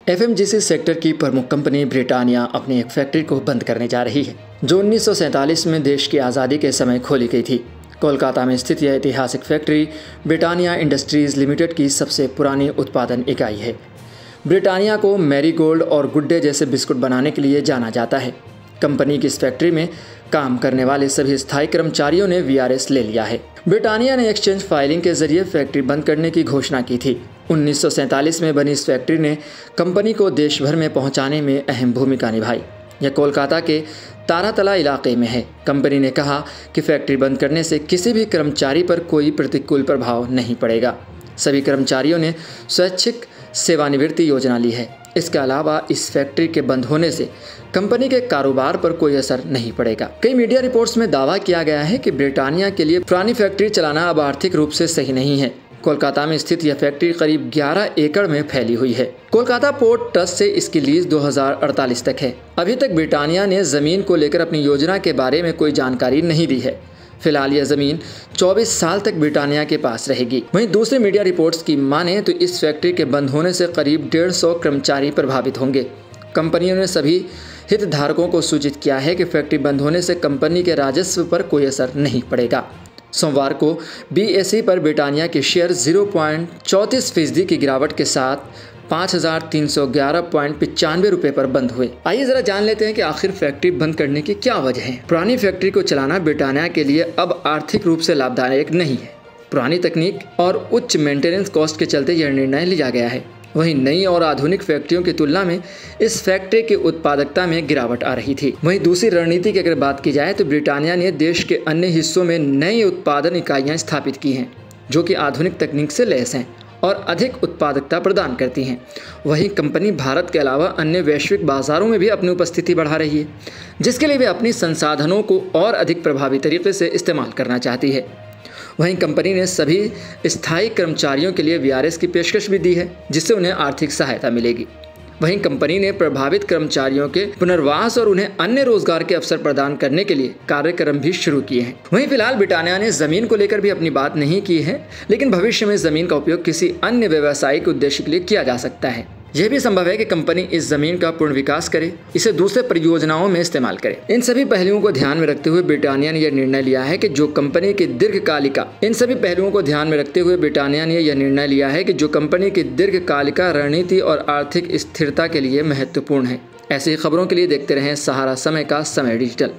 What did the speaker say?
FMGC sector की प्रमुख company Britannia अपनी एक फैक्ट्री को बंद करने जा रही है, जो 1947 में देश की आज़ादी के समय खोली गई थी। कोलकाता में स्थित यह ऐतिहासिक फैक्ट्री ब्रिटानिया इंडस्ट्रीज़ लिमिटेड की सबसे पुरानी उत्पादन इकाई है। ब्रिटानिया को मैरीगोल्ड और गुड्डे जैसे बिस्कुट बनाने के लिए जाना जाता है। कंपनी की इस फैक्ट्री में काम करने वाले सभी स्थायी कर्मचारियों ने वीआरएस ले लिया है। ब्रिटानिया ने एक्सचेंज फाइलिंग के जरिए फैक्ट्री बंद करने की घोषणा की थी। 1947 में बनी इस फैक्ट्री ने कंपनी को देश भर में पहुंचाने में अहम भूमिका निभाई। यह कोलकाता के तारातला इलाके में है। कंपनी ने कहा कि फैक्ट्री बंद करने से किसी भी कर्मचारी पर कोई प्रतिकूल प्रभाव नहीं पड़ेगा। सभी कर्मचारियों ने स्वैच्छिक सेवानिवृत्ति योजना ली है। इसके अलावा इस फैक्ट्री के बंद होने से कंपनी के कारोबार पर कोई असर नहीं पड़ेगा। कई मीडिया रिपोर्ट्स में दावा किया गया है कि ब्रिटानिया के लिए पुरानी फैक्ट्री चलाना अब आर्थिक रूप से सही नहीं है। कोलकाता में स्थित यह फैक्ट्री करीब 11 एकड़ में फैली हुई है। कोलकाता पोर्ट ट्रस्ट से इसकी लीज 2048 तक है। अभी तक ब्रिटानिया ने जमीन को लेकर अपनी योजना के बारे में कोई जानकारी नहीं दी है। फिलहाल यह जमीन 24 साल तक ब्रिटानिया के पास रहेगी। वहीं दूसरी मीडिया रिपोर्ट्स की माने तो इस फैक्ट्री के बंद होने से करीब 150 कर्मचारी प्रभावित होंगे। कंपनियों ने सभी हितधारकों को सूचित किया है कि फैक्ट्री बंद होने से कंपनी के राजस्व पर कोई असर नहीं पड़ेगा। सोमवार को बीएसई पर ब्रिटानिया के शेयर 0.34% की गिरावट के साथ 5,311.95 रुपये पर बंद हुए। आइए जरा जान लेते हैं कि आखिर फैक्ट्री बंद करने की क्या वजह है। पुरानी फैक्ट्री को चलाना ब्रिटानिया के लिए अब आर्थिक रूप से लाभदायक नहीं है। पुरानी तकनीक और उच्च मेंटेनेंस कॉस्ट के चलते यह निर्णय लिया गया है। वहीं नई और आधुनिक फैक्ट्रियों की तुलना में इस फैक्ट्री की उत्पादकता में गिरावट आ रही थी। वहीं दूसरी रणनीति की अगर बात की जाए तो ब्रिटानिया ने देश के अन्य हिस्सों में नई उत्पादन इकाइयां स्थापित की हैं, जो कि आधुनिक तकनीक से लैस हैं और अधिक उत्पादकता प्रदान करती हैं। वहीं कंपनी भारत के अलावा अन्य वैश्विक बाजारों में भी अपनी उपस्थिति बढ़ा रही है, जिसके लिए वे अपनी संसाधनों को और अधिक प्रभावी तरीके से इस्तेमाल करना चाहती है। वहीं कंपनी ने सभी स्थायी कर्मचारियों के लिए वीआरएस की पेशकश भी दी है, जिससे उन्हें आर्थिक सहायता मिलेगी। वहीं कंपनी ने प्रभावित कर्मचारियों के पुनर्वास और उन्हें अन्य रोजगार के अवसर प्रदान करने के लिए कार्यक्रम भी शुरू किए हैं। वहीं फिलहाल ब्रिटानिया ने जमीन को लेकर भी अपनी बात नहीं की है, लेकिन भविष्य में जमीन का उपयोग किसी अन्य व्यावसायिक उद्देश्य के लिए किया जा सकता है। यह भी संभव है कि कंपनी इस जमीन का पूर्ण विकास करे, इसे दूसरे परियोजनाओं में इस्तेमाल करे। इन सभी पहलुओं को ध्यान में रखते हुए ब्रिटानिया ने यह निर्णय लिया है कि जो कंपनी की दीर्घकालिका रणनीति और आर्थिक स्थिरता के लिए महत्वपूर्ण है। ऐसी खबरों के लिए देखते रहें सहारा समय का समय डिजिटल।